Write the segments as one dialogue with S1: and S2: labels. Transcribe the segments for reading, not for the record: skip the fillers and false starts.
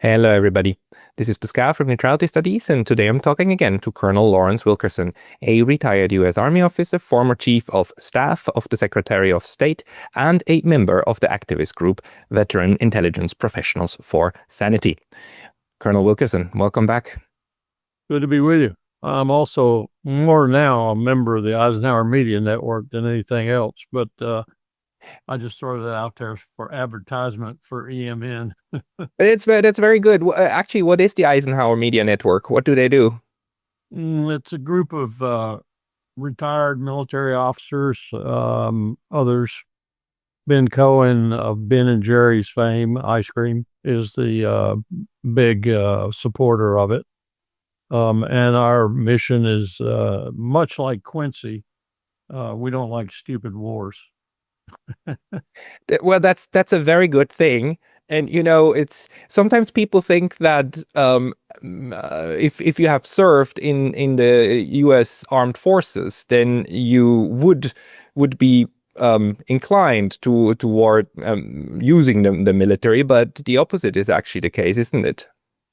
S1: Hello, everybody. This is Pascal from Neutrality Studies, and today I'm talking again to Colonel Lawrence Wilkerson, a retired U.S. Army officer, former Chief of Staff of the Secretary of State, and a member of the activist group Veteran Intelligence Professionals for Sanity. Colonel Wilkerson, welcome back.
S2: Good to be with you. I'm also more now a member of the Eisenhower Media Network than anything else, but I just throw that out there for advertisement for EMN.
S1: That's very good. Actually, what is the Eisenhower Media Network? What do they do?
S2: It's a group of retired military officers, others. Ben Cohen of Ben and Jerry's fame, ice cream, is the big supporter of it. And our mission is much like Quincy. We don't like stupid wars.
S1: Well, that's a very good thing. And, you know, it's sometimes people think that if you have served in the U.S. Armed Forces, then you would be inclined toward using the military. But the opposite is actually the case, isn't it?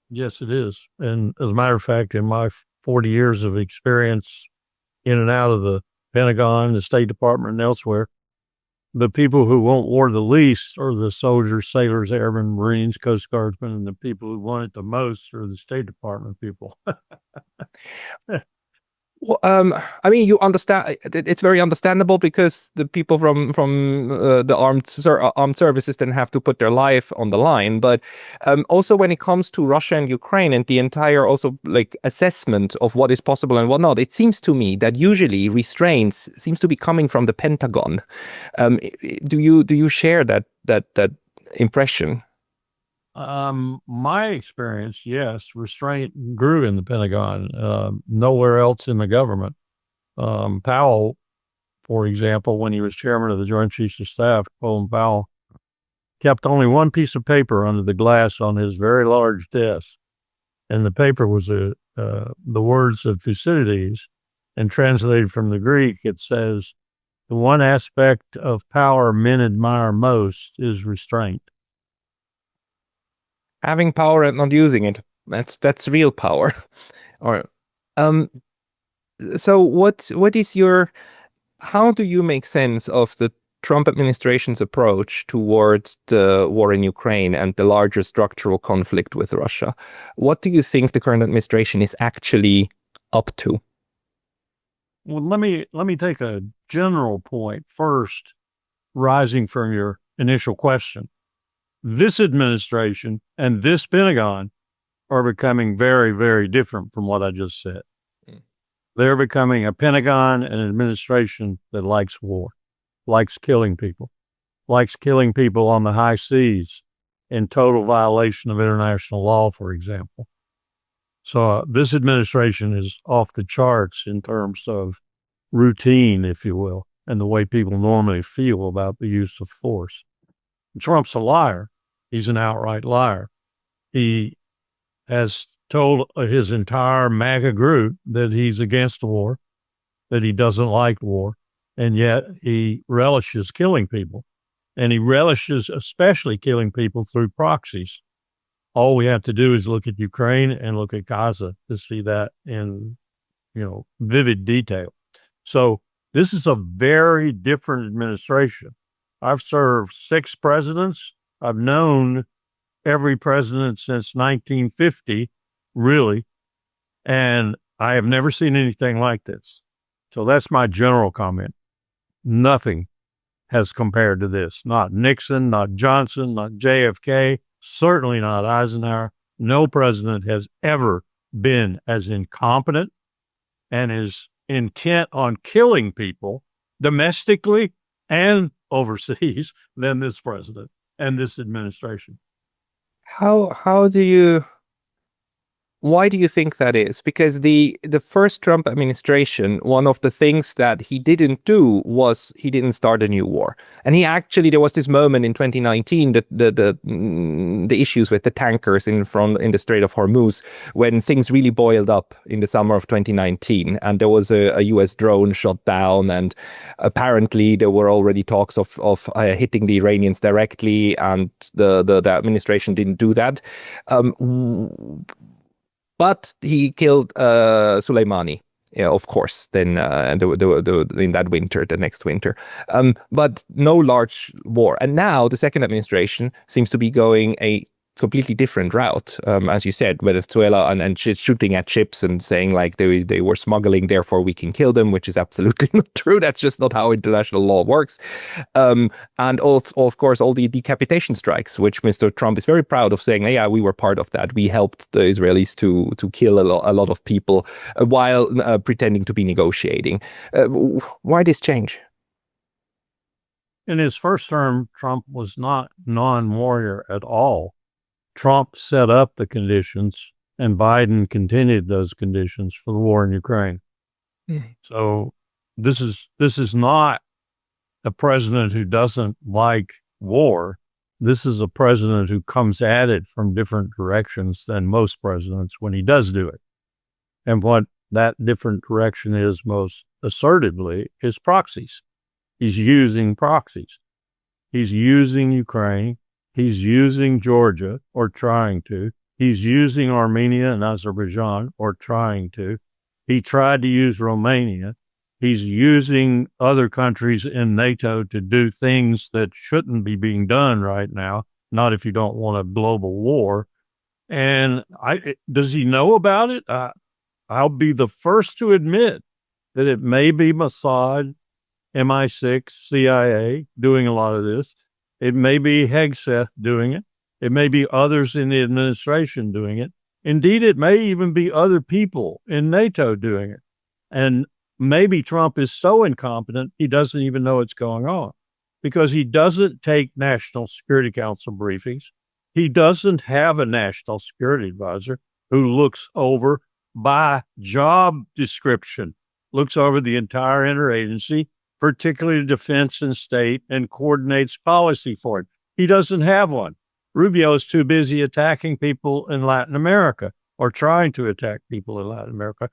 S2: Yes, it is. And as a matter of fact, in my 40 years of experience in and out of the Pentagon, the State Department, and elsewhere, the people who want war the least are the soldiers, sailors, airmen, Marines, Coast Guardsmen, and the people who want it the most are the State Department people.
S1: Well, I mean, you understand. It's very understandable because the people from the armed services then have to put their life on the line. But also, when it comes to Russia and Ukraine and the entire also like assessment of what is possible and what not, it seems to me that usually restraints seems to be coming from the Pentagon. Do you share that impression?
S2: My experience, yes, restraint grew in the Pentagon, nowhere else in the government. Powell, for example, when he was chairman of the Joint Chiefs of Staff, Colin Powell, kept only one piece of paper under the glass on his very large desk. And the paper was the words of Thucydides, and translated from the Greek, it says, the one aspect of power men admire most is restraint.
S1: Having power and not using it, that's real power. Or so how do you make sense of the Trump administration's approach towards the war in Ukraine and the larger structural conflict with Russia? What do you think the current administration is actually up to?
S2: Well, let me take a general point first, rising from your initial question. This administration and this Pentagon are becoming very, very different from what I just said. They're becoming a Pentagon and an administration that likes war, likes killing people on the high seas in total violation of international law, for example. So this administration is off the charts in terms of routine, if you will, and the way people normally feel about the use of force. Trump's a liar. He's an outright liar. He has told his entire MAGA group that he's against war, that he doesn't like war, and yet he relishes killing people. And he relishes especially killing people through proxies. All we have to do is look at Ukraine and look at Gaza to see that in, vivid detail. So this is a very different administration. I've served 6 presidents. I've known every president since 1950, really, and I have never seen anything like this. So that's my general comment. Nothing has compared to this. Not Nixon, not Johnson, not JFK, certainly not Eisenhower. No president has ever been as incompetent and as intent on killing people domestically and overseas than this president and this administration.
S1: How do you, Why do you think that is? Because the first Trump administration, one of the things that he didn't do was he didn't start a new war. And there was this moment in 2019 that the issues with the tankers in the Strait of Hormuz, when things really boiled up in the summer of 2019, and there was a US drone shot down, and apparently there were already talks of hitting the Iranians directly, and the administration didn't do that. But he killed Soleimani, of course, then in that winter, the next winter. But no large war. And now the second administration seems to be going a completely different route, as you said, Venezuela and shooting at ships and saying like they were smuggling, therefore we can kill them, which is absolutely not true. That's just not how international law works. And of course, all the decapitation strikes, which Mr. Trump is very proud of saying, yeah, we were part of that. We helped the Israelis to kill a lot of people while pretending to be negotiating. Why this change?
S2: In his first term, Trump was not non-warrior at all. Trump set up the conditions, and Biden continued those conditions for the war in Ukraine. So this is not a president who doesn't like war. This is a president who comes at it from different directions than most presidents when he does do it. And what that different direction is most assertively is proxies. He's using proxies. He's using Ukraine. He's using Georgia, or trying to. He's using Armenia and Azerbaijan, or trying to. He tried to use Romania. He's using other countries in NATO to do things that shouldn't be being done right now, not if you don't want a global war. And does he know about it? I'll be the first to admit that it may be Mossad, MI6, CIA doing a lot of this. It may be Hegseth doing it. It may be others in the administration doing it. Indeed, it may even be other people in NATO doing it. And maybe Trump is so incompetent, he doesn't even know what's going on, because he doesn't take National Security Council briefings. He doesn't have a national security advisor who looks over by job description, looks over the entire interagency, particularly defense and state, and coordinates policy for it. He doesn't have one. Rubio is too busy attacking people in Latin America, or trying to attack people in Latin America.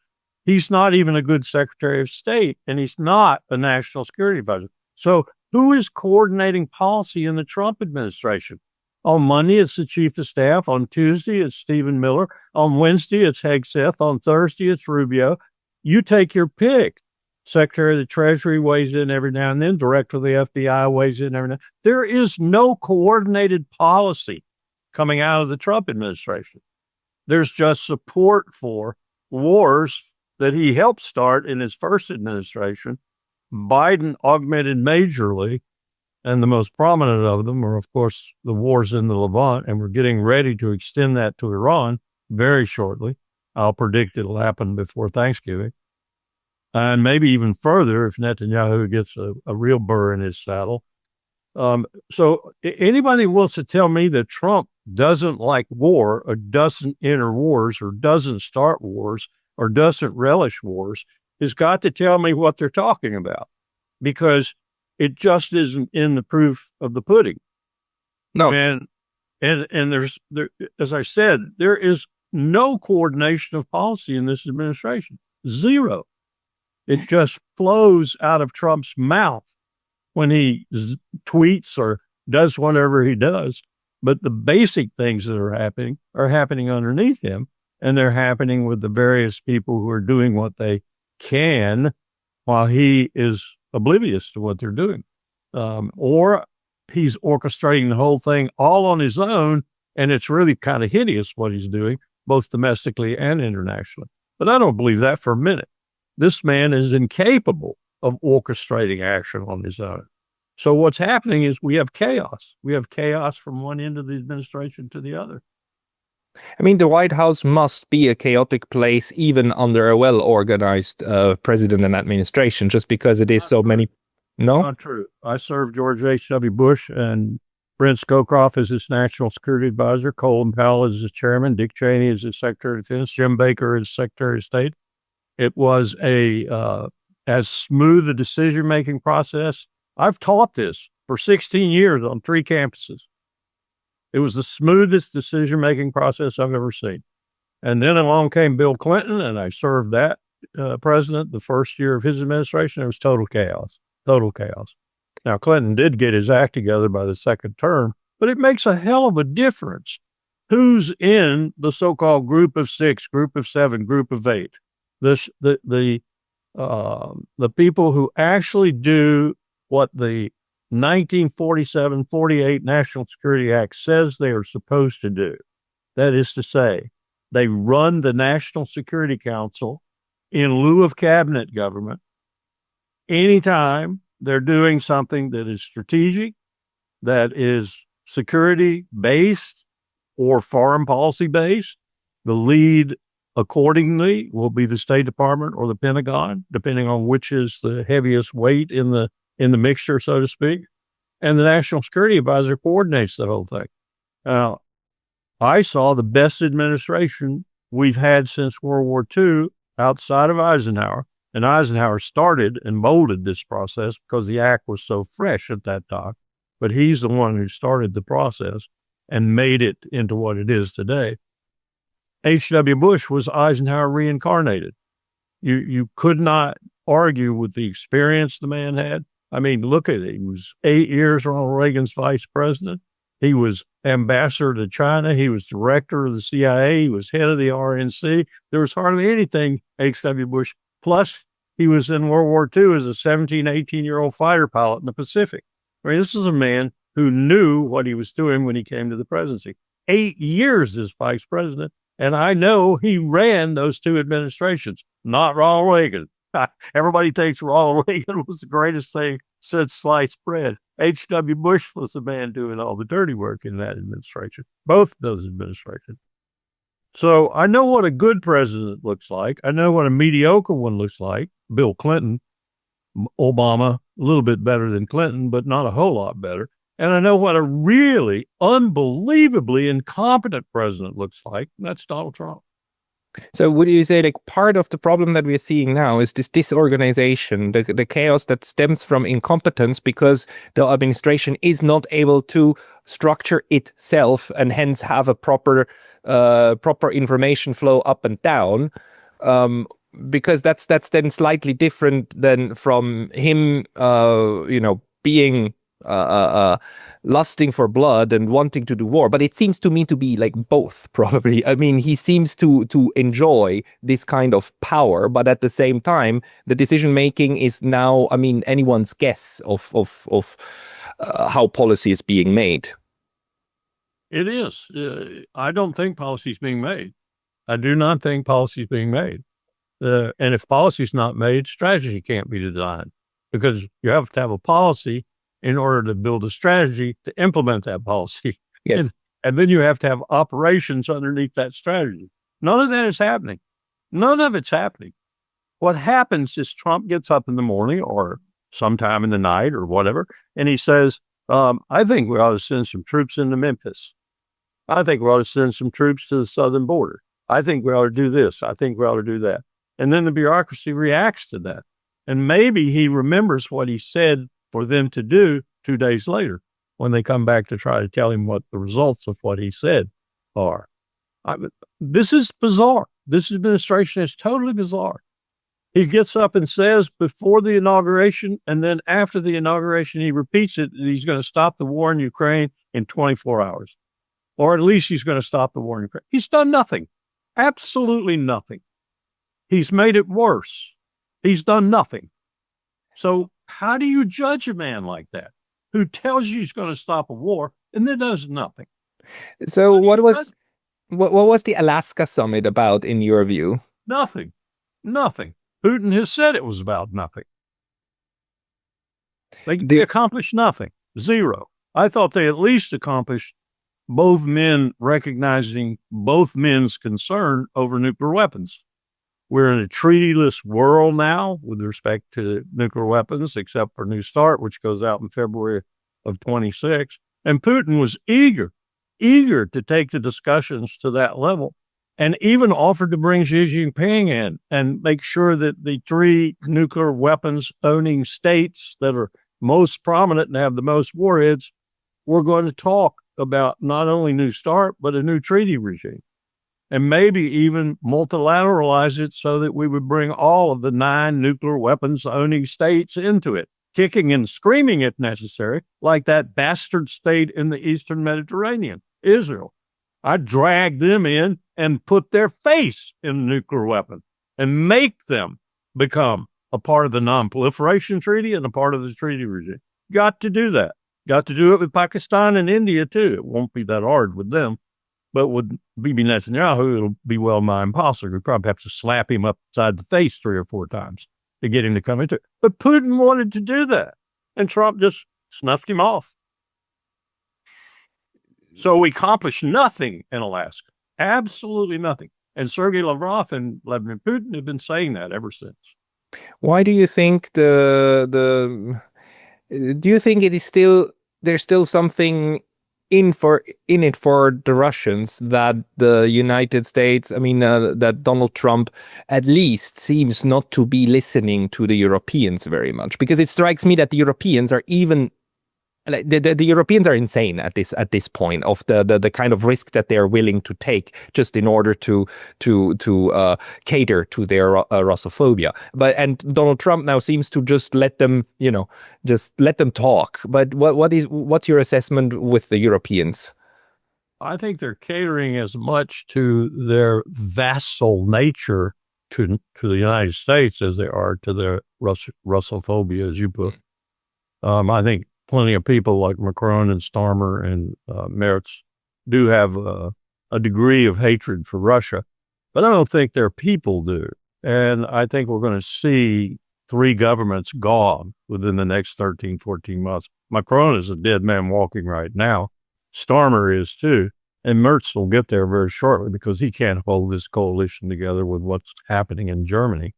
S2: He's not even a good Secretary of State, and he's not a national security advisor. So who is coordinating policy in the Trump administration? On Monday, it's the Chief of Staff. On Tuesday, it's Stephen Miller. On Wednesday, it's Hegseth. On Thursday, it's Rubio. You take your pick. Secretary of the Treasury weighs in every now and then. Director of the FBI weighs in every now and then. There is no coordinated policy coming out of the Trump administration. There's just support for wars that he helped start in his first administration. Biden augmented majorly, and the most prominent of them are, of course, the wars in the Levant, and we're getting ready to extend that to Iran very shortly. I'll predict it'll happen before Thanksgiving. And maybe even further if Netanyahu gets a real burr in his saddle. So anybody who wants to tell me that Trump doesn't like war, or doesn't enter wars, or doesn't start wars, or doesn't relish wars, has got to tell me what they're talking about, because it just isn't in the proof of the pudding.
S1: No.
S2: And there's, as I said, there is no coordination of policy in this administration. Zero. It just flows out of Trump's mouth when he tweets or does whatever he does. But the basic things that are happening underneath him, and they're happening with the various people who are doing what they can while he is oblivious to what they're doing. Or he's orchestrating the whole thing all on his own, and it's really kind of hideous what he's doing, both domestically and internationally. But I don't believe that for a minute. This man is incapable of orchestrating action on his own. So what's happening is we have chaos. We have chaos from one end of the administration to the other.
S1: I mean, the White House must be a chaotic place even under a well-organized president and administration, just because it is so many. No?
S2: Not true. I served George H.W. Bush, and Brent Scowcroft is his national security advisor. Colin Powell is his chairman. Dick Cheney is his secretary of defense. Jim Baker is secretary of state. It was as smooth a decision-making process. I've taught this for 16 years on 3 campuses. It was the smoothest decision-making process I've ever seen. And then along came Bill Clinton, and I served that president the first year of his administration. It was total chaos. Now, Clinton did get his act together by the second term, but it makes a hell of a difference who's in the so-called group of 6, group of 7, group of 8. The people who actually do what the 1947-48 National Security Act says they are supposed to do. That is to say, they run the National Security Council in lieu of cabinet government anytime they're doing something that is strategic, that is security-based or foreign policy-based. The lead accordingly will be the State Department or the Pentagon, depending on which is the heaviest weight in the mixture, so to speak. And the National Security Advisor coordinates the whole thing. Now, I saw the best administration we've had since World War II outside of Eisenhower. And Eisenhower started and molded this process because the act was so fresh at that time. But he's the one who started the process and made it into what it is today. H.W. Bush was Eisenhower reincarnated. You could not argue with the experience the man had. I mean, look at it. He was 8 years Ronald Reagan's vice president. He was ambassador to China. He was director of the CIA. He was head of the RNC. There was hardly anything H.W. Bush. Plus, he was in World War II as a 17, 18-year-old fighter pilot in the Pacific. I mean, this is a man who knew what he was doing when he came to the presidency. 8 years as vice president, and I know he ran those 2 administrations, not Ronald Reagan. Everybody thinks Ronald Reagan was the greatest thing since sliced bread. H.W. Bush was the man doing all the dirty work in that administration, both those administrations. So I know what a good president looks like. I know what a mediocre one looks like. Bill Clinton, Obama, a little bit better than Clinton, but not a whole lot better. And I know what a really unbelievably incompetent president looks like. And that's Donald Trump.
S1: So would you say like part of the problem that we're seeing now is this disorganization, the chaos that stems from incompetence because the administration is not able to structure itself and hence have a proper information flow up and down, because that's then slightly different than from him, being lusting for blood and wanting to do war. But it seems to me to be like both, probably. I mean, he seems to enjoy this kind of power, but at the same time, the decision making is now, I mean, anyone's guess of how policy is being made.
S2: It is. I don't think policy is being made. I do not think policy is being made. And if policy is not made, strategy can't be designed, because you have to have a policy in order to build a strategy to implement that policy.
S1: Yes.
S2: And then you have to have operations underneath that strategy. None of that is happening. None of it's happening. What happens is Trump gets up in the morning or sometime in the night or whatever, and he says, I think we ought to send some troops into Memphis. I think we ought to send some troops to the southern border. I think we ought to do this. I think we ought to do that. And then the bureaucracy reacts to that. And maybe he remembers what he said for them to do 2 days later when they come back to try to tell him what the results of what he said are. This is bizarre. This administration is totally bizarre. He gets up and says before the inauguration, and then after the inauguration, he repeats it, that he's going to stop the war in Ukraine in 24 hours. Or at least he's going to stop the war in Ukraine. He's done nothing. Absolutely nothing. He's made it worse. He's done nothing. So how do you judge a man like that, who tells you he's going to stop a war and then does nothing?
S1: So what was the Alaska summit about, in your view?
S2: Nothing. Putin has said it was about nothing. They accomplished nothing. Zero. I thought they at least accomplished both men recognizing both men's concern over nuclear weapons. We're in a treatyless world now with respect to nuclear weapons, except for New START, which goes out in February of 26. And Putin was eager to take the discussions to that level, and even offered to bring Xi Jinping in and make sure that the three nuclear weapons owning states that are most prominent and have the most warheads were going to talk about not only New START, but a new treaty regime, and maybe even multilateralize it so that we would bring all of the 9 nuclear weapons owning states into it, kicking and screaming if necessary, like that bastard state in the Eastern Mediterranean, Israel. I drag them in and put their face in a nuclear weapon and make them become a part of the non-proliferation treaty and a part of the treaty regime. Got to do that. Got to do it with Pakistan and India, too. It won't be that hard with them. But with Bibi Netanyahu, it'll be well nigh impossible. We probably have to slap him upside the face 3 or 4 times to get him to come into it. But Putin wanted to do that, and Trump just snuffed him off. So we accomplished nothing in Alaska, absolutely nothing. And Sergei Lavrov and Vladimir Putin have been saying that ever since.
S1: Why do you think do you think it is there's still something in it for the Russians that the United States, that Donald Trump at least seems not to be listening to the Europeans very much? Because it strikes me that the Europeans are even like the Europeans are insane at this point of the kind of risk that they are willing to take just in order to cater to their Russophobia. And Donald Trump now seems to just let them talk. But what's your assessment with the Europeans?
S2: I think they're catering as much to their vassal nature to the United States as they are to their Russophobia, as you put. I think plenty of people like Macron and Starmer and Merz do have a degree of hatred for Russia, but I don't think their people do. And I think we're going to see 3 governments gone within the next 13, 14 months. Macron is a dead man walking right now. Starmer is too. And Merz will get there very shortly because he can't hold this coalition together with what's happening in Germany.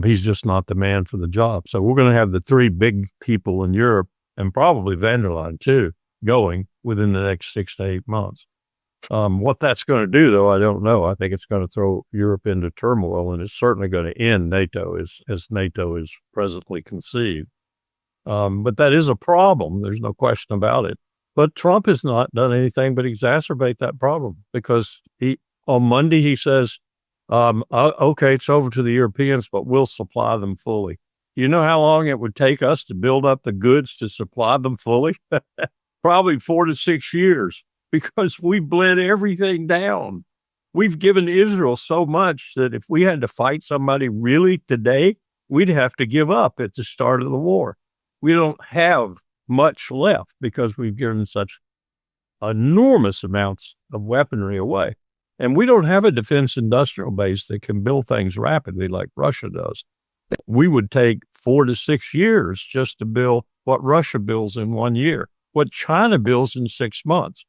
S2: He's just not the man for the job. So we're going to have the 3 big people in Europe, and probably van der Leyen too, going within the next 6 to 8 months. What that's going to do, though, I don't know. I think it's going to throw Europe into turmoil, and it's certainly going to end NATO as NATO is presently conceived. But that is a problem. There's no question about it. But Trump has not done anything but exacerbate that problem, because on Monday he says, okay, it's over to the Europeans, but we'll supply them fully. You know how long it would take us to build up the goods to supply them fully? Probably 4 to 6 years, because we bled everything down. We've given Israel so much that if we had to fight somebody really today, we'd have to give up at the start of the war. We don't have much left because we've given such enormous amounts of weaponry away. And we don't have a defense industrial base that can build things rapidly like Russia does. We would take 4 to 6 years just to build what Russia builds in 1 year, what China builds in 6 months.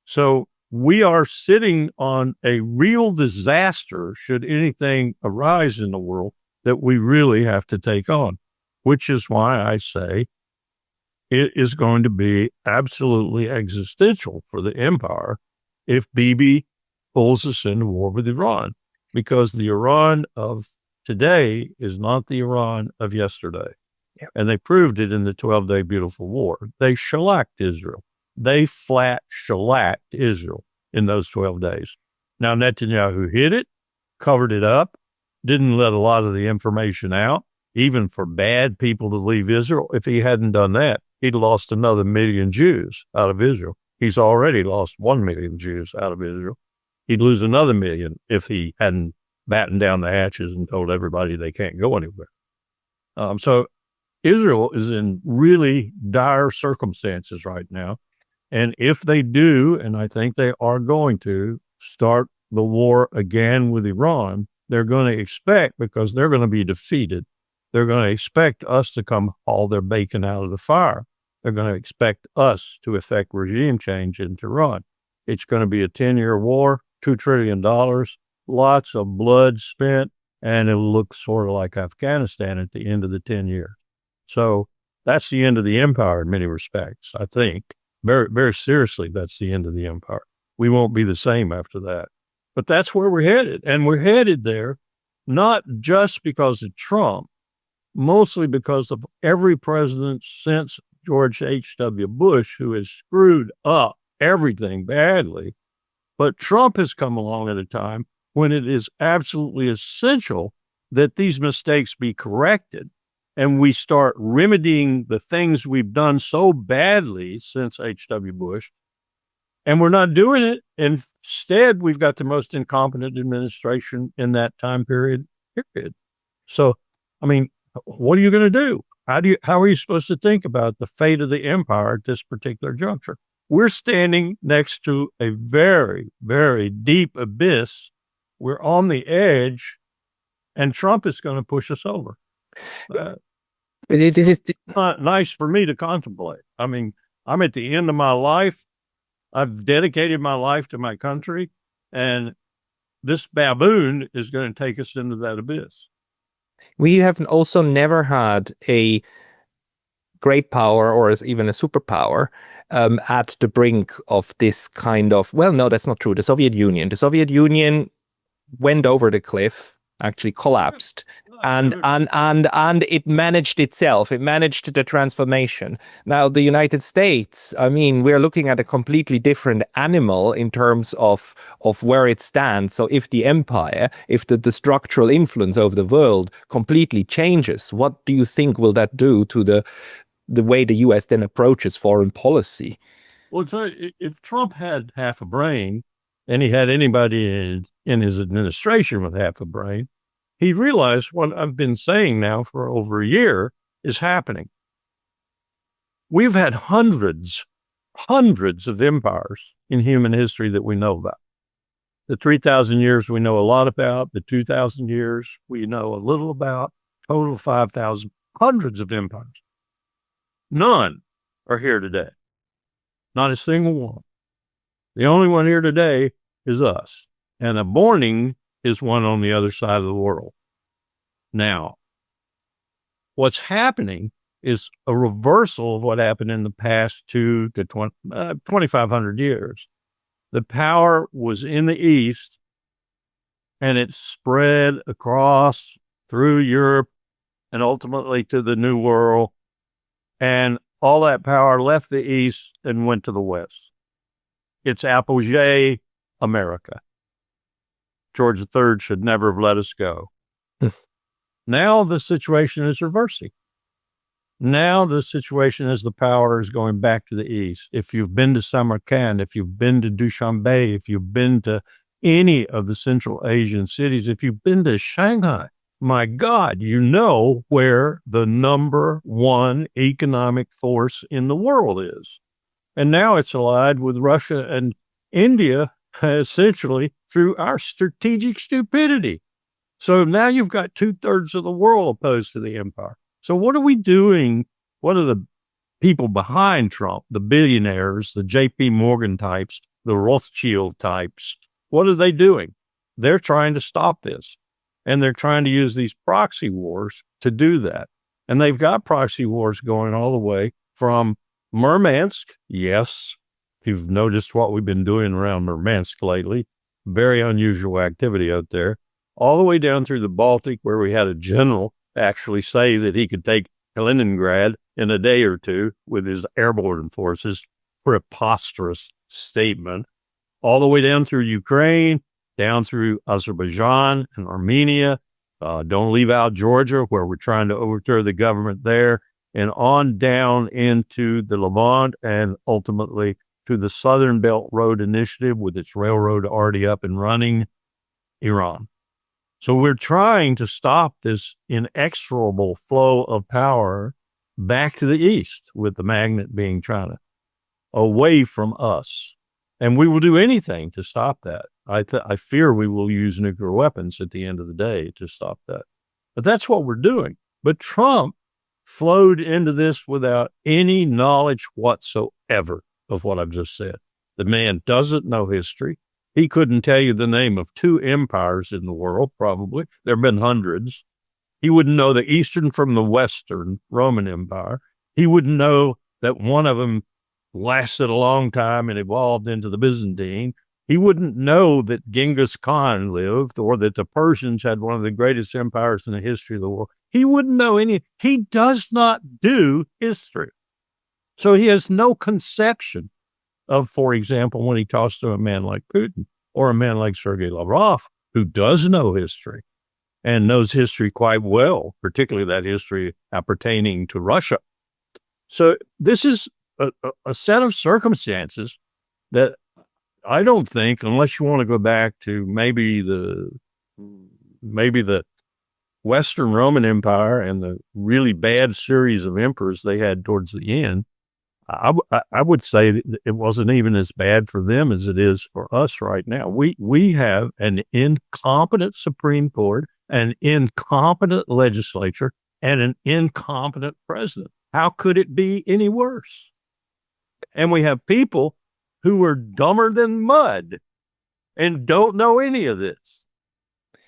S2: So we are sitting on a real disaster should anything arise in the world that we really have to take on, which is why I say it is going to be absolutely existential for the empire if Bibi pulls us into war with Iran, because the Iran of today is not the Iran of yesterday. Yep. And they proved it in the 12-day beautiful war. They shellacked Israel. They flat shellacked Israel in those 12 days. Now, Netanyahu hid it, covered it up, didn't let a lot of the information out, even for bad people to leave Israel. If he hadn't done that, he'd lost another 1 million Jews out of Israel. He's already lost 1 million Jews out of Israel. He'd lose another 1 million if he hadn't battened down the hatches and told everybody they can't go anywhere. So Israel is in really dire circumstances right now. And if they do, and I think they are going to start the war again with Iran, they're going to expect, because they're going to be defeated, they're going to expect us to come haul their bacon out of the fire. They're going to expect us to effect regime change in Tehran. It's going to be a 10-year war, $2 trillion, lots of blood spent, and it'll look sort of like Afghanistan at the end of the 10 years. So that's the end of the empire in many respects, I think. very, very seriously, that's the end of the empire. We won't be the same after that. But that's where we're headed. And we're headed there not just because of Trump, mostly because of every president since George H.W. Bush, who has screwed up everything badly. But Trump has come along at a time when it is absolutely essential that these mistakes be corrected and we start remedying the things we've done so badly since H.W. Bush. And we're not doing it. Instead, we've got the most incompetent administration in that time period. So, I mean, what are you going to do? How are you supposed to think about the fate of the empire at this particular juncture? We're standing next to a very, very deep abyss. We're on the edge, and Trump is going to push us over. It's not nice for me to contemplate. I mean, I'm at the end of my life. I've dedicated my life to my country, and this baboon is going to take us into that abyss.
S1: We have also never had a great power or even a superpower at the brink of this kind of, well, no, that's not true. The Soviet Union went over the cliff, actually collapsed, and it managed itself. It managed the transformation. Now, the United States, I mean, we're looking at a completely different animal in terms of where it stands. So if the empire, if the structural influence over the world completely changes, what do you think will that do to the way the U.S. then approaches foreign policy?
S2: Well, if Trump had half a brain, and he had anybody in his administration with half a brain, he realized what I've been saying now for over a year is happening. We've had hundreds of empires in human history that we know about. The 3,000 years we know a lot about, the 2,000 years we know a little about, total 5,000, hundreds of empires. None are here today. Not a single one. The only one here today is us. And a morning is one on the other side of the world. Now, what's happening is a reversal of what happened in the past 2,500 years. The power was in the East, and it spread across through Europe and ultimately to the New World. And all that power left the East and went to the West. It's apogee America. George III should never have let us go. Now the situation is reversing. Now the situation is the power is going back to the East. If you've been to Samarkand, if you've been to Dushanbe, if you've been to any of the Central Asian cities, if you've been to Shanghai, my God, you know where the number one economic force in the world is. And now it's allied with Russia and India, essentially through our strategic stupidity. So now you've got 2/3 of the world opposed to the empire. So what are we doing? What are the people behind Trump, the billionaires, the JP Morgan types, the Rothschild types? What are they doing? They're trying to stop this. And they're trying to use these proxy wars to do that. And they've got proxy wars going all the way from Murmansk. Yes, if you've noticed what we've been doing around Murmansk lately, very unusual activity out there, all the way down through the Baltic, where we had a general actually say that he could take Kaliningrad in a day or two with his airborne forces. Preposterous statement. All the way down through Ukraine, down through Azerbaijan and Armenia. Don't leave out Georgia, where we're trying to overthrow the government there, and on down into the Levant and ultimately to the Southern Belt Road Initiative with its railroad already up and running, Iran. So we're trying to stop this inexorable flow of power back to the East, with the magnet being China, away from us. And we will do anything to stop that. I fear we will use nuclear weapons at the end of the day to stop that. But that's what we're doing. But Trump flowed into this without any knowledge whatsoever of what I've just said. The man doesn't know history. He couldn't tell you the name of 2 empires in the world, probably. There have been hundreds. He wouldn't know the Eastern from the Western Roman Empire. He wouldn't know that one of them lasted a long time and evolved into the Byzantine. He wouldn't know that Genghis Khan lived or that the Persians had one of the greatest empires in the history of the world. He wouldn't know any. He does not do history. So he has no conception of, for example, when he talks to a man like Putin or a man like Sergei Lavrov, who does know history and knows history quite well, particularly that history pertaining to Russia. So this is a set of circumstances that I don't think, unless you want to go back to maybe the Western Roman Empire and the really bad series of emperors they had towards the end, I would say that it wasn't even as bad for them as it is for us right now. We have an incompetent Supreme Court, an incompetent legislature, and an incompetent president. How could it be any worse? And we have people who are dumber than mud and don't know any of this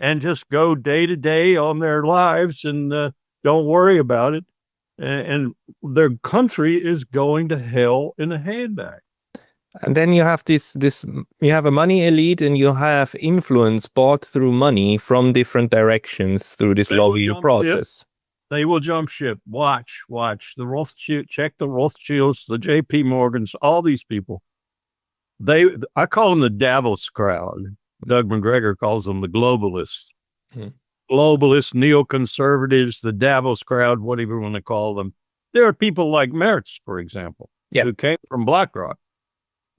S2: and just go day to day on their lives and don't worry about it. And their country is going to hell in a handbag.
S1: And then you have you have a money elite and you have influence bought through money from different directions through this lobbying process.
S2: They will jump ship. Watch the Rothschild, check the Rothschilds, the JP Morgans, all these people. I call them the Davos crowd. Doug McGregor calls them the globalists. Globalists, neoconservatives, the Davos crowd, whatever you want to call them. There are people like Mertz, for example, who came from BlackRock.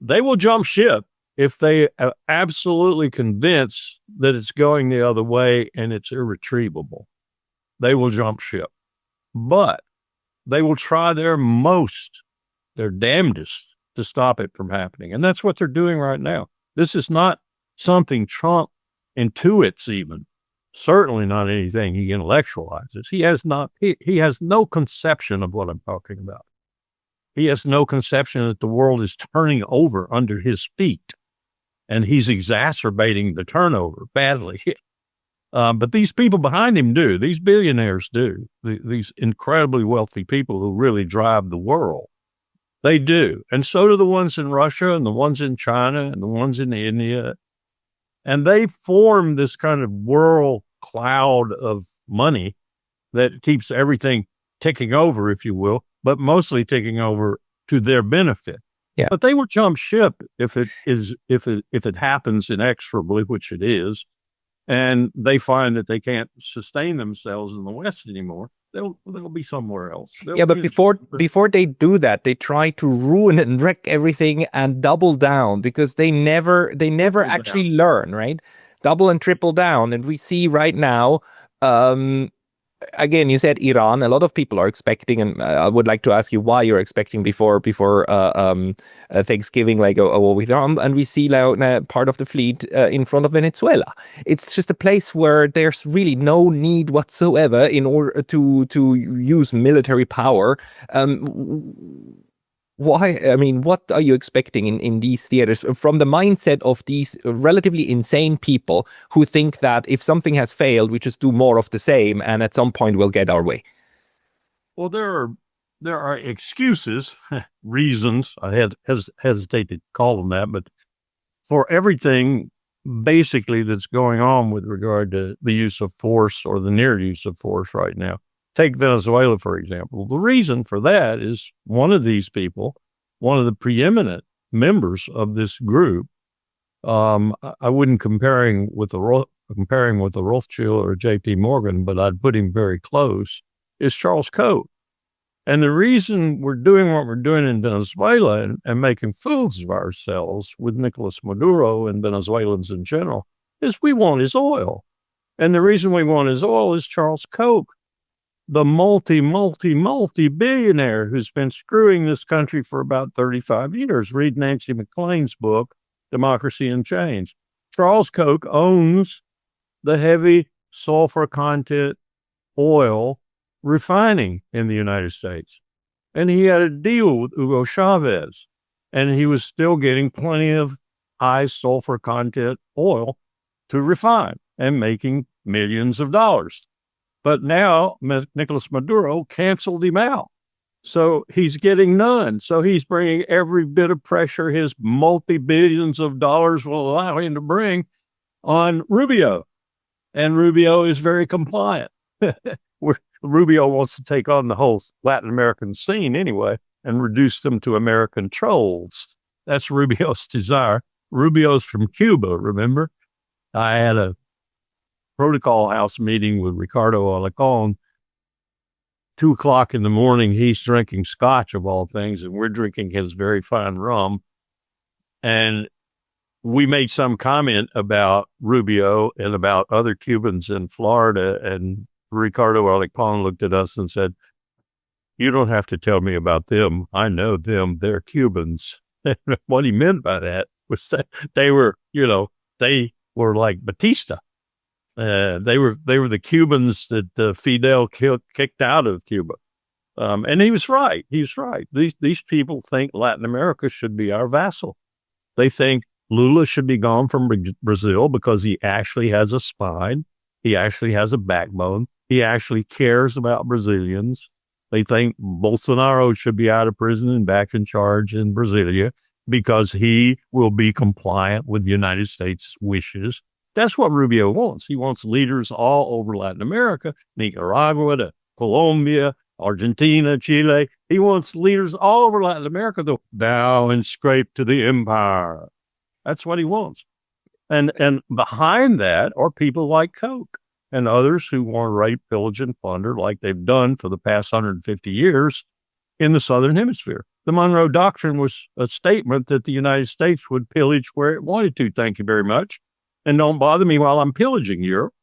S2: They will jump ship if they are absolutely convinced that it's going the other way and it's irretrievable. They will jump ship. But they will try their damnedest to stop it from happening. And that's what they're doing right now. This is not something Trump intuits even. Certainly not anything he intellectualizes. He has no conception of what I'm talking about. He has no conception that the world is turning over under his feet, and he's exacerbating the turnover badly. But these people behind him do. These billionaires do. These incredibly wealthy people who really drive the world. They do. And so do the ones in Russia and the ones in China and the ones in India. And they form this kind of world cloud of money that keeps everything ticking over, if you will, but mostly ticking over to their benefit.
S1: Yeah.
S2: But they will jump ship if it happens inexorably, which it is, and they find that they can't sustain themselves in the West anymore. They'll be somewhere else.
S1: But before they do that, they try to ruin and wreck everything and double down, because they never actually learn, right? Double and triple down. And we see right now, again, you said Iran. A lot of people are expecting, and I would like to ask you why you're expecting before Thanksgiving, like a war with Iran. And we see now part of the fleet in front of Venezuela. It's just a place where there's really no need whatsoever in order to use military power. Why? I mean, what are you expecting in these theaters from the mindset of these relatively insane people who think that if something has failed, we just do more of the same and at some point we'll get our way?
S2: Well, there are excuses, reasons, I hesitate to call them that, but for everything basically that's going on with regard to the use of force or the near use of force right now. Take Venezuela, for example. The reason for that is one of these people, one of the preeminent members of this group, I wouldn't comparing with the Rothschild or J.P. Morgan, but I'd put him very close, is Charles Koch. And the reason we're doing what we're doing in Venezuela and making fools of ourselves with Nicolas Maduro and Venezuelans in general is we want his oil. And the reason we want his oil is Charles Koch, the multi-billionaire who's been screwing this country for about 35 years. Read Nancy McLean's book, Democracy and Change. Charles Koch owns the heavy sulfur content oil refining in the United States. And he had a deal with Hugo Chavez, and he was still getting plenty of high sulfur content oil to refine and making millions of dollars. But now Nicolas Maduro canceled him out. So he's getting none. So he's bringing every bit of pressure his multi-billions of dollars will allow him to bring on Rubio. And Rubio is very compliant. Rubio wants to take on the whole Latin American scene anyway and reduce them to American trolls. That's Rubio's desire. Rubio's from Cuba, remember? I had a protocol house meeting with Ricardo Alarcon. 2:00 in the morning, he's drinking scotch of all things, and we're drinking his very fine rum. And we made some comment about Rubio and about other Cubans in Florida, and Ricardo Alarcon looked at us and said, "You don't have to tell me about them. I know them. They're Cubans." What he meant by that was that they were like Batista. They were the Cubans that Fidel kicked out of Cuba. And he was right. He's right. These people think Latin America should be our vassal. They think Lula should be gone from Brazil because he actually has a spine. He actually has a backbone. He actually cares about Brazilians. They think Bolsonaro should be out of prison and back in charge in Brasilia because he will be compliant with the United States' wishes. That's what Rubio wants. He wants leaders all over Latin America, Nicaragua, to Colombia, Argentina, Chile. He wants leaders all over Latin America to bow and scrape to the empire. That's what he wants. And behind that are people like Koch and others who want to rape, pillage, and plunder like they've done for the past 150 years in the Southern Hemisphere. The Monroe Doctrine was a statement that the United States would pillage where it wanted to. Thank you very much. And don't bother me while I'm pillaging Europe.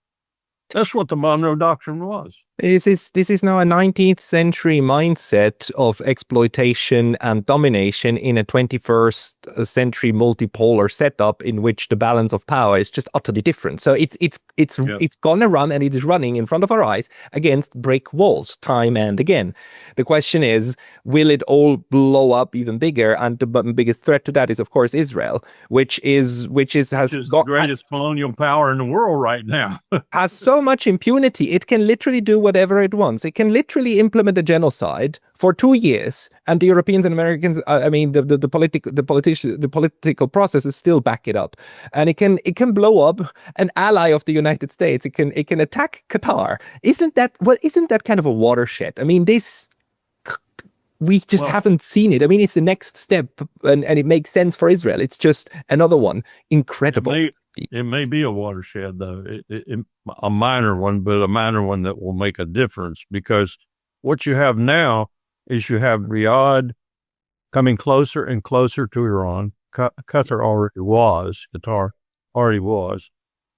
S2: That's what the Monroe Doctrine was.
S1: This is now a 19th century mindset of exploitation and domination in a 21st century multipolar setup in which the balance of power is just utterly different. So it's gonna run, and it is running in front of our eyes against brick walls time and again. The question is, will it all blow up even bigger? And the biggest threat to that is, of course, Israel, which is
S2: the greatest colonial power in the world right now.
S1: Has so much impunity. It can literally do whatever it wants. It can literally implement a genocide for 2 years, and the Europeans and Americans, the political processes still back it up. And it can blow up an ally of the United States. It can attack Qatar. Isn't that kind of a watershed? I mean, we just haven't seen it. I mean, it's the next step, and it makes sense for Israel. It's just another one. Incredible.
S2: It may be a watershed, though, a minor one, but a minor one that will make a difference, because what you have now is you have Riyadh coming closer and closer to Iran. Qatar already was.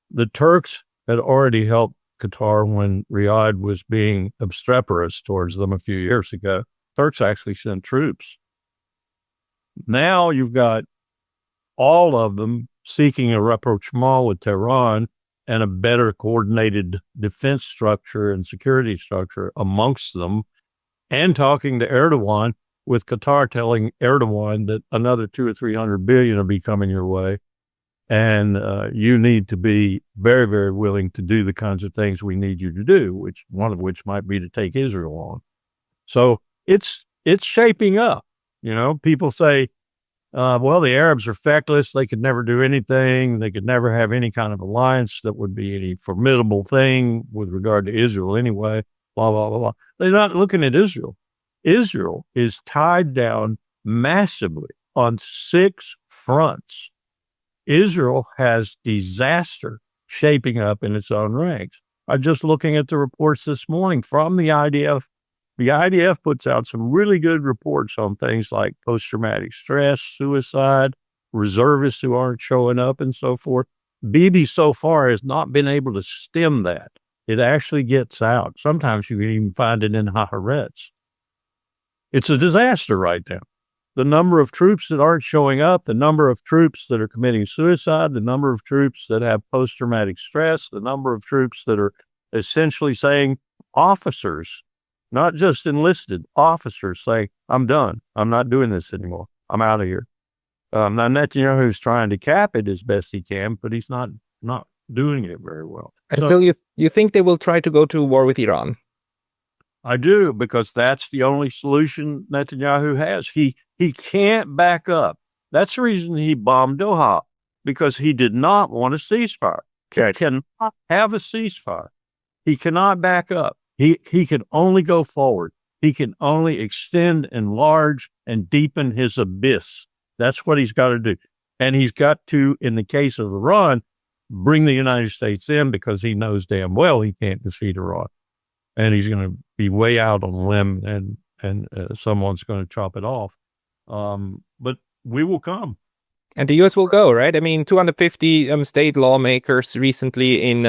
S2: The Turks had already helped Qatar when Riyadh was being obstreperous towards them a few years ago. Turks actually sent troops. Now you've got all of them seeking a rapprochement with Tehran and a better coordinated defense structure and security structure amongst them, and talking to Erdogan, with Qatar telling Erdogan that another 200 or 300 billion will be coming your way. And you need to be very, very willing to do the kinds of things we need you to do, one of which might be to take Israel on. So it's shaping up. People say, well, the Arabs are feckless. They could never do anything. They could never have any kind of alliance that would be any formidable thing with regard to Israel anyway, blah, blah, blah, blah. They're not looking at Israel. Israel is tied down massively on 6 fronts. Israel has disaster shaping up in its own ranks. I'm just looking at the reports this morning from the IDF. The IDF puts out some really good reports on things like post-traumatic stress, suicide, reservists who aren't showing up, and so forth. Bibi so far has not been able to stem that. It actually gets out. Sometimes you can even find it in Haaretz. It's a disaster right now. The number of troops that aren't showing up, the number of troops that are committing suicide, the number of troops that have post-traumatic stress, the number of troops that are essentially saying, officers, not just enlisted, officers say, I'm done. I'm not doing this anymore. I'm out of here. Now, Netanyahu's trying to cap it as best he can, but he's not doing it very well.
S1: So you think they will try to go to war with Iran?
S2: I do, because that's the only solution Netanyahu has. He can't back up. That's the reason he bombed Doha, because he did not want a ceasefire. He cannot have a ceasefire. He cannot back up. He can only go forward. He can only extend, enlarge, and deepen his abyss. That's what he's got to do. And he's got to, in the case of Iran, bring the United States in, because he knows damn well he can't defeat Iran. And he's going to be way out on a limb, and someone's going to chop it off. But we will come.
S1: And the U.S. will go, right? I mean, 250 state lawmakers recently in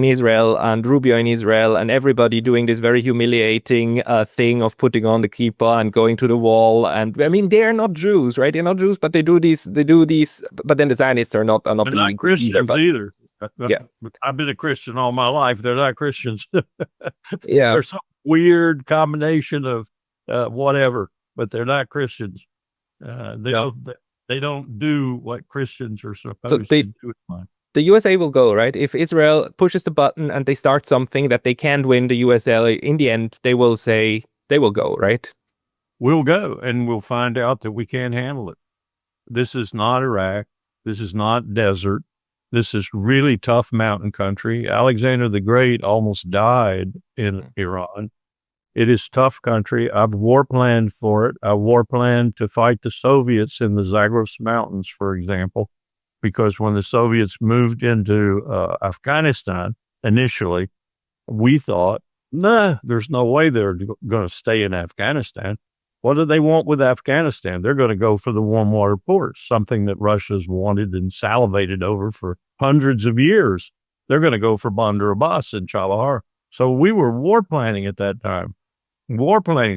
S1: Israel, and Rubio in Israel, and everybody doing this very humiliating thing of putting on the kippah and going to the wall. And I mean, they're not Jews, right? They're not Jews, but they do these. But then the Zionists are not.
S2: They're not Christians either.
S1: Yeah,
S2: I've been a Christian all my life. They're not Christians.
S1: Yeah,
S2: There's some weird combination of whatever, but they're not Christians. They don't do what Christians are supposed to do.
S1: The USA will go, right? If Israel pushes the button and they start something that they can't win the USA, in the end, they will say they will go, right?
S2: We'll go, and we'll find out that we can't handle it. This is not Iraq. This is not desert. This is really tough mountain country. Alexander the Great almost died in Iran. It is tough country. I've war planned for it. I war planned to fight the Soviets in the Zagros Mountains, for example, because when the Soviets moved into Afghanistan initially, we thought, nah, there's no way they're going to stay in Afghanistan. What do they want with Afghanistan? They're going to go for the warm water ports, something that Russia's wanted and salivated over for hundreds of years. They're going to go for Bandar Abbas and Chabahar. So we were war planning at that time.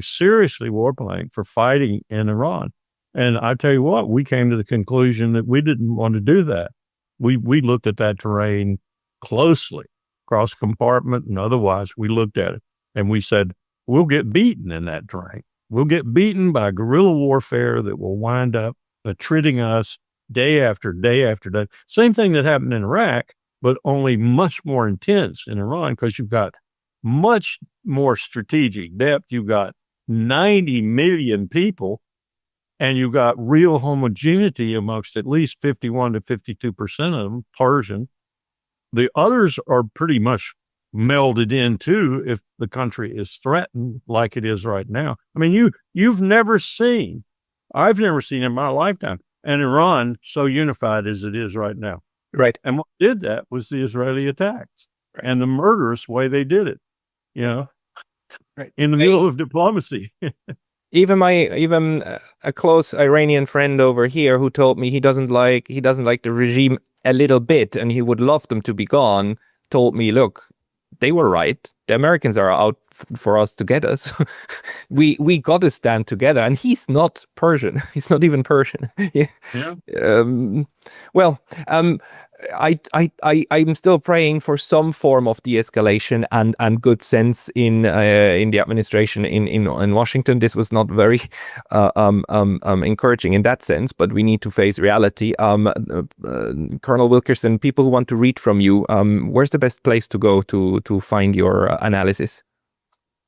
S2: Seriously war planning for fighting in Iran. And I tell you what, we came to the conclusion that we didn't want to do that. We looked at that terrain closely, cross compartment and otherwise. We looked at it and we said, we'll get beaten in that terrain. We'll get beaten by guerrilla warfare that will wind up attriting us day after day after day. Same thing that happened in Iraq, but only much more intense in Iran, because you've got much more strategic depth. You've got 90 million people, and you've got real homogeneity amongst at least 51 to 52% of them, Persian. The others are pretty much melded in too if the country is threatened like it is right now. I mean, I've never seen in my lifetime an Iran so unified as it is right now.
S1: Right.
S2: And what did that was the Israeli attacks and the murderous way they did it, right. In the middle of diplomacy.
S1: Even a close Iranian friend over here who told me he doesn't like the regime a little bit and he would love them to be gone, told me, look, they were right. The Americans are out for us to get us. we got to stand together. And he's not Persian. He's not even Persian.
S2: Yeah.
S1: I'm still praying for some form of de-escalation and good sense in the administration in Washington. This was not very encouraging in that sense, but we need to face reality. Colonel Wilkerson, people who want to read from you, where's the best place to go to find your analysis?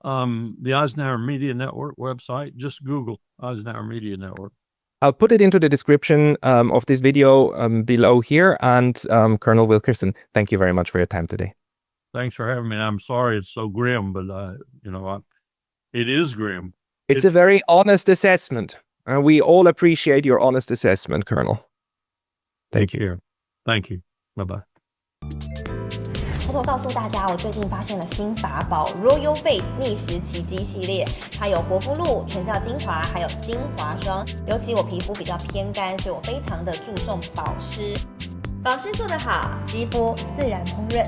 S2: The Eisenhower Media Network website. Just Google Eisenhower Media Network.
S1: I'll put it into the description of this video below here. And Colonel Wilkerson, thank you very much for your time today.
S2: Thanks for having me. I'm sorry it's so grim, but it is grim.
S1: It's a very honest assessment. And we all appreciate your honest assessment, Colonel. Thank you.
S2: Thank you. Bye-bye.
S3: 偷偷告诉大家，我最近发现了新法宝 Royal Face 逆时奇迹系列，它有活肤露、全效精华，还有精华霜。尤其我皮肤比较偏干，所以我非常的注重保湿。保湿做得好，肌肤自然烹饪。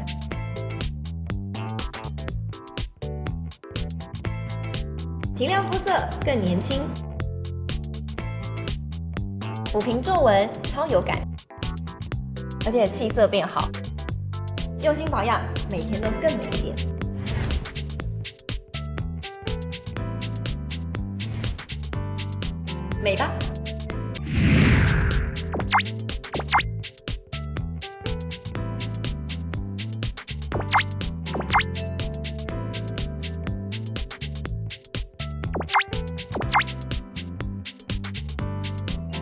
S3: 提亮肤色更年轻，抚平皱纹超有感，而且气色变好。 用心保养，每天都更美一点。美吧。